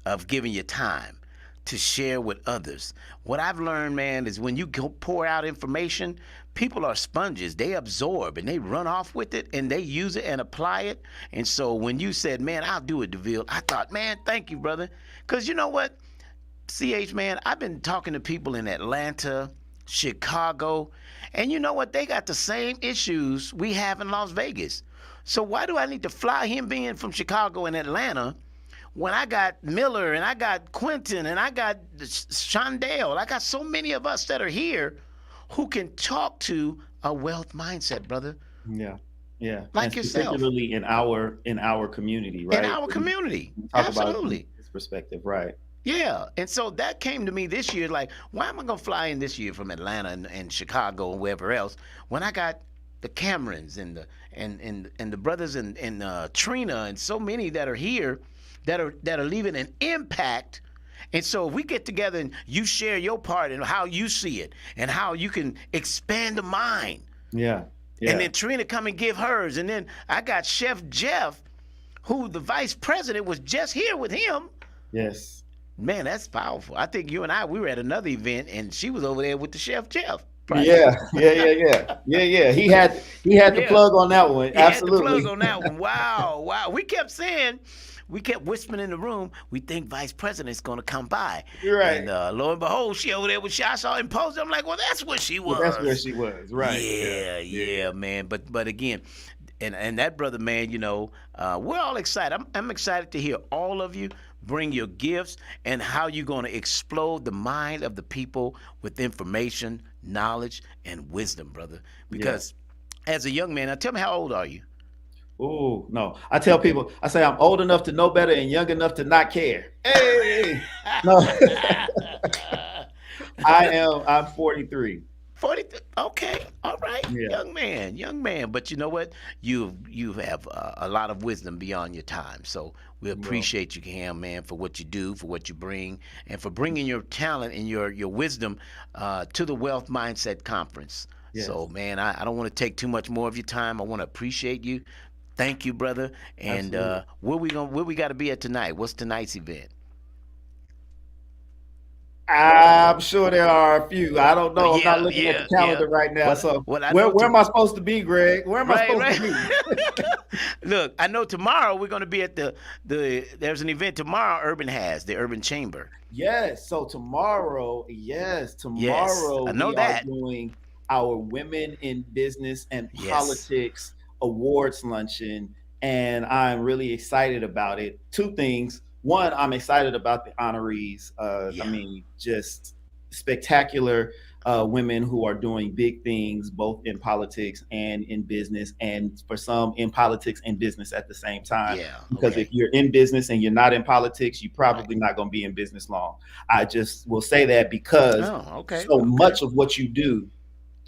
of giving your time to share with others. What I've learned, man, is when you pour out information, people are sponges. They absorb and they run off with it and they use it and apply it. And so when you said, man, I'll do it, Deville, I thought, man, thank you, brother. Because you know what, CH, man, I've been talking to people in Atlanta, Chicago, and you know what? They got the same issues we have in Las Vegas. So why do I need to fly him being from Chicago and Atlanta when I got Miller and I got Quentin and I got Shondale? I got so many of us that are here who can talk to a wealth mindset, brother. Yeah. Like and yourself. Particularly in our community, right? In our community. Talk Absolutely. About this perspective, right? Yeah. And so that came to me this year, like, why am I going to fly in this year from Atlanta and Chicago and wherever else when I got the Camerons and the brothers and Trina and so many that are here that are leaving an impact. And so if we get together and you share your part and how you see it and how you can expand the mind. Yeah. And then Trina come and give hers. And then I got Chef Jeff, who the vice president was just here with him. Yes. Man, that's powerful. I think you and we were at another event and she was over there with the Chef Jeff. Yeah. He had the plug on that one. Absolutely. Had the plug on that one. Wow. We kept saying we kept whispering in the room. We think Vice President's gonna come by. You're right. And lo and behold, she over there with I saw in post. I'm like, well, that's where she was. Well, that's where she was, right? Yeah, man. But again, and that brother, man, we're all excited. I'm excited to hear all of you bring your gifts and how you're going to explode the mind of the people with information, knowledge, and wisdom, brother. Because as a young man, now tell me, how old are you? Oh, no. I tell people, I say I'm old enough to know better and young enough to not care. Hey, no. I'm 43. 40. Okay, all right, Yeah. young man. But you know what? You have a lot of wisdom beyond your time. So we appreciate you, Cam, man, for what you do, for what you bring, and for bringing your talent and your wisdom to the Wealth Mindset Conference. Yes. So, man, I don't want to take too much more of your time. I want to appreciate you. Thank you, brother. And where we got to be at tonight? What's tonight's event? I'm sure there are a few. I don't know. I'm not looking at the calendar right now. Where am I supposed to be, Greg? Where am I supposed to be? Look, I know tomorrow we're going to be at there's an event tomorrow Urban has, the Urban Chamber. Yes. So tomorrow, I know we are doing our Women in Business and Politics Awards Luncheon, and I'm really excited about it. Two things. One, I'm excited about the honorees. I mean, just spectacular women who are doing big things, both in politics and in business, and for some in politics and business at the same time. Because if you're in business and you're not in politics, you're probably not going to be in business long. I just will say that because much of what you do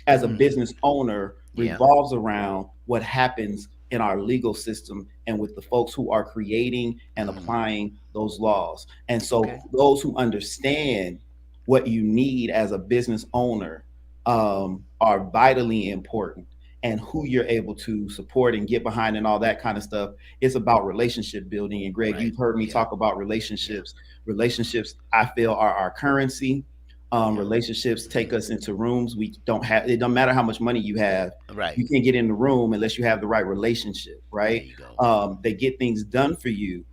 as a business owner revolves around what happens in our legal system and with the folks who are creating and applying those laws. And so those who understand what you need as a business owner are vitally important, and who you're able to support and get behind and all that kind of stuff. It's about relationship building. And Greg, you've heard me talk about relationships. Relationships, I feel, are our currency. Relationships take us into rooms we don't have. It doesn't matter how much money you have. You can't get in the room unless you have the right relationship, right? They get things done for you.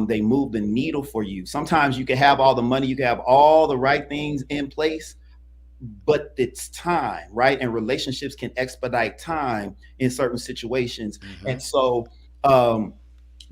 They move the needle for you. Sometimes you can have all the money, you can have all the right things in place, but it's time, right? And relationships can expedite time in certain situations. And so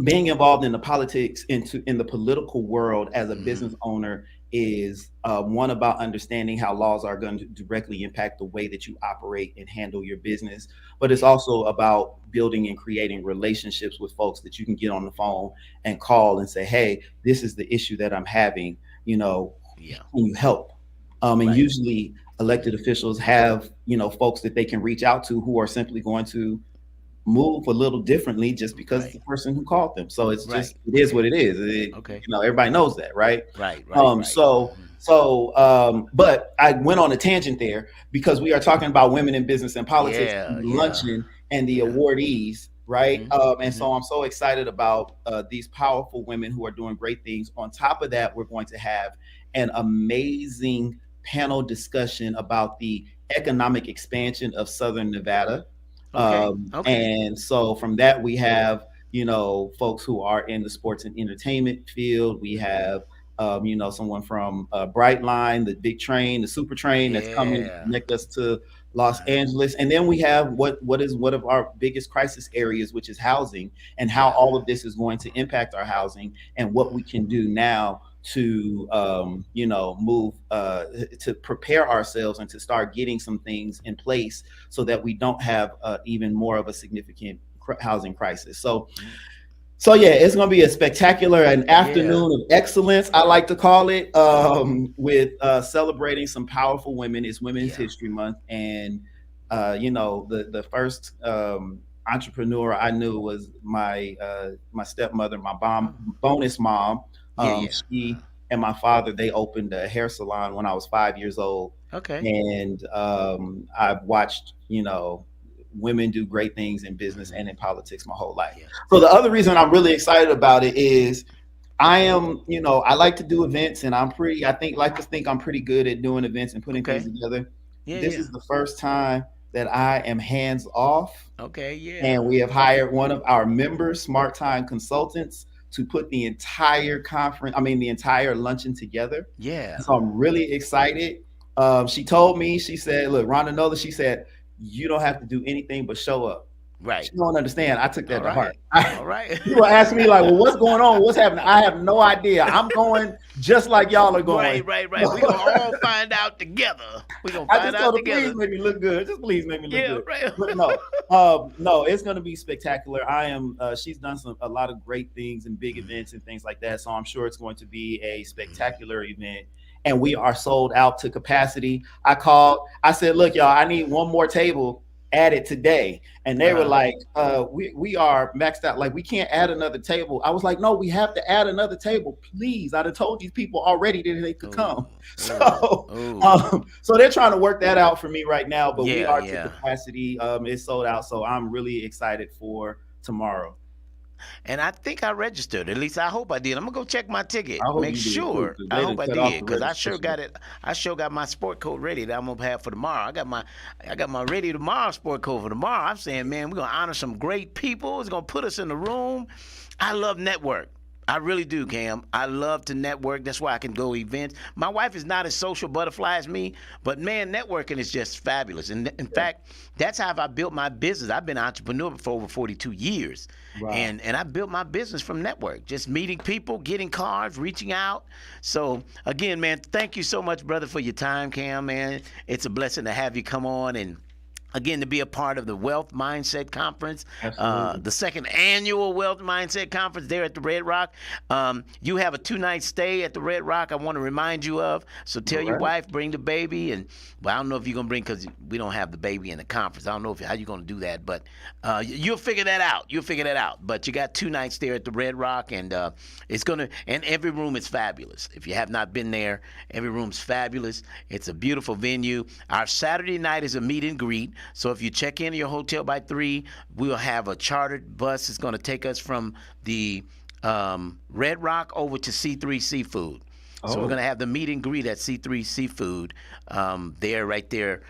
being involved in the politics, in the political world as a business owner is one, about understanding how laws are going to directly impact the way that you operate and handle your business. But it's also about building and creating relationships with folks that you can get on the phone and call and say, hey, this is the issue that I'm having, can you help? And usually elected officials have, folks that they can reach out to who are simply going to move a little differently just because it's the person who called them. So it's just, it is what it is. Everybody knows that, right? But I went on a tangent there because we are talking about women in business and politics, luncheon, and the awardees, right? And so I'm so excited about these powerful women who are doing great things. On top of that, we're going to have an amazing panel discussion about the economic expansion of Southern Nevada. And so from that, we have, folks who are in the sports and entertainment field. We have, someone from Brightline, the big train, the super train that's coming to connect us to Los Angeles. And then we have what is one of our biggest crisis areas, which is housing, and how all of this is going to impact our housing and what we can do now to move to prepare ourselves and to start getting some things in place so that we don't have even more of a significant housing crisis. So it's going to be a spectacular afternoon of excellence, I like to call it, with celebrating some powerful women. It's Women's History Month, and the first entrepreneur I knew was my stepmother, my bonus mom. She and my father, they opened a hair salon when I was 5 years old. And I've watched, women do great things in business and in politics my whole life. So the other reason I'm really excited about it is I am, I like to do events, and I like to think I'm pretty good at doing events and putting things together. This is the first time that I am hands off. And we have hired one of our members, Smart Time Consultants, to put the entire the entire luncheon together. Yeah. So I'm really excited. She told me, she said, look, Rhonda Nola, she said, you don't have to do anything but show up. Right. She don't understand. I took that to heart. All right. People ask me like, well, what's going on? What's happening? I have no idea. I'm going just like y'all are going. Right. We're going to all find out together. We're going to find out together. Please make me look good. Just please make me look good. Right. But no, it's going to be spectacular. She's done a lot of great things and big events and things like that. So I'm sure it's going to be a spectacular event. And we are sold out to capacity. I said, look, y'all, I need one more table added today. And they were like, we are maxed out. Like, we can't add another table. I was like, no, we have to add another table, please. I'd have told these people already that they could come. So they're trying to work that out for me right now, but we are to capacity. It's sold out. So I'm really excited for tomorrow. And I think I registered. At least I hope I did. I'm gonna go check my ticket. Make sure. I hope I did, because I sure got it. I sure got my sport coat ready that I'm gonna have for tomorrow. I got my ready tomorrow sport coat for tomorrow. I'm saying, man, we're gonna honor some great people. It's gonna put us in the room. I love network. I really do, Cam. I love to network. That's why I can go events. My wife is not as social butterfly as me, but man, networking is just fabulous. And in fact, that's how I built my business. I've been an entrepreneur for over 42 years. Wow. And I built my business from network, just meeting people, getting cards, reaching out. So again, man, thank you so much, brother, for your time, Cam, man. It's a blessing to have you come on and again, to be a part of the Wealth Mindset Conference, the second annual Wealth Mindset Conference there at the Red Rock. You have a 2-night stay at the Red Rock I want to remind you of. So tell your wife, bring the baby. And well, I don't know if you're going to bring, because we don't have the baby in the conference. I don't know how you're going to do that, but you'll figure that out. But you got 2 nights there at the Red Rock, and and every room is fabulous. If you have not been there, every room's fabulous. It's a beautiful venue. Our Saturday night is a meet and greet. So if you check into your hotel by 3, we'll have a chartered bus. It's going to take us from the Red Rock over to C3 Seafood. So we're going to have the meet and greet at C3 Seafood right there,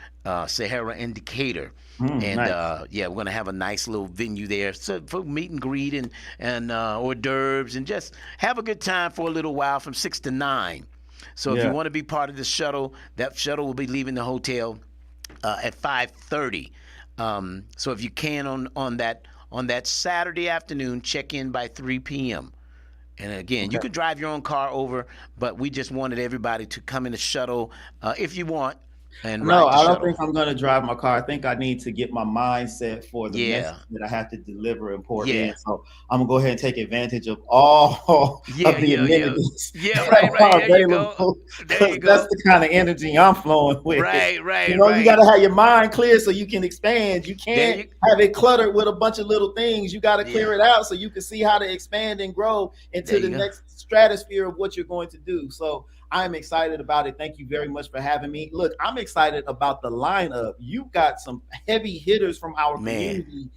Sahara and Decatur. And nice. We're going to have a nice little venue there for meet and greet and hors d'oeuvres, and just have a good time for a little while from 6 to 9. So if you want to be part of the shuttle, that shuttle will be leaving the hotel at 5:30. So if you can on that Saturday afternoon, check in by 3 p.m. And again, you can drive your own car over, but we just wanted everybody to come in the shuttle if you want. No, I don't think I'm going to drive my car. I think I need to get my mindset for the message that I have to deliver and pour in. So I'm going to go ahead and take advantage of all of the amenities. Right. There you go. That's the kind of energy I'm flowing with. Right. You got to have your mind clear so you can expand. You can't have it cluttered with a bunch of little things. You got to clear it out so you can see how to expand and grow into the next stratosphere of what you're going to do. So I'm excited about it. Thank you very much for having me. Look, I'm excited about the lineup. You've got some heavy hitters from our community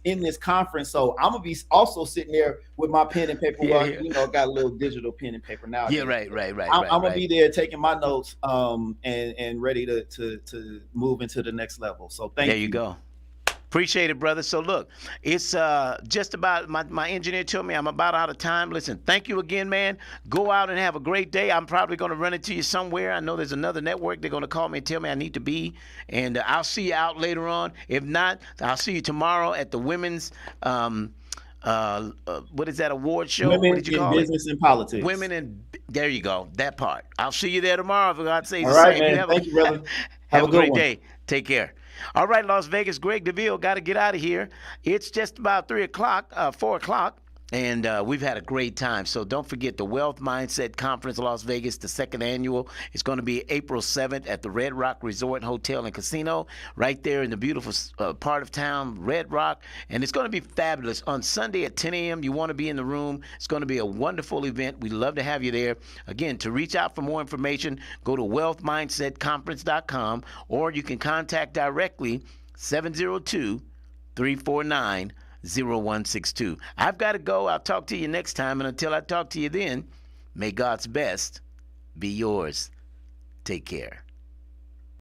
in this conference. So I'm gonna be also sitting there with my pen and paper. Got a little digital pen and paper now. Right. I'm gonna be there taking my notes and ready to move into the next level. So thank you. There you go. Appreciate it, brother. So look, it's just about, my engineer told me I'm about out of time. Listen, thank you again, man. Go out and have a great day. I'm probably going to run into you somewhere. I know there's another network. They're going to call me and tell me I need to be. And I'll see you out later on. If not, I'll see you tomorrow at the women's, what is that award show? Women what did you call in Business and Politics. Women in, there you go, that part. I'll see you there tomorrow, for God's sake. All right, man. Thank you, brother. Have a great day. Take care. All right, Las Vegas, Greg Deville, got to get out of here. It's just about 4 o'clock, and we've had a great time. So don't forget the Wealth Mindset Conference, Las Vegas, the second annual. It's going to be April 7th at the Red Rock Resort Hotel and Casino, right there in the beautiful part of town, Red Rock. And it's going to be fabulous. On Sunday at 10 a.m., you want to be in the room. It's going to be a wonderful event. We'd love to have you there. Again, to reach out for more information, go to wealthmindsetconference.com, or you can contact directly 702-349-0162. I've got to go. I'll talk to you next time. And until I talk to you then, may God's best be yours. Take care.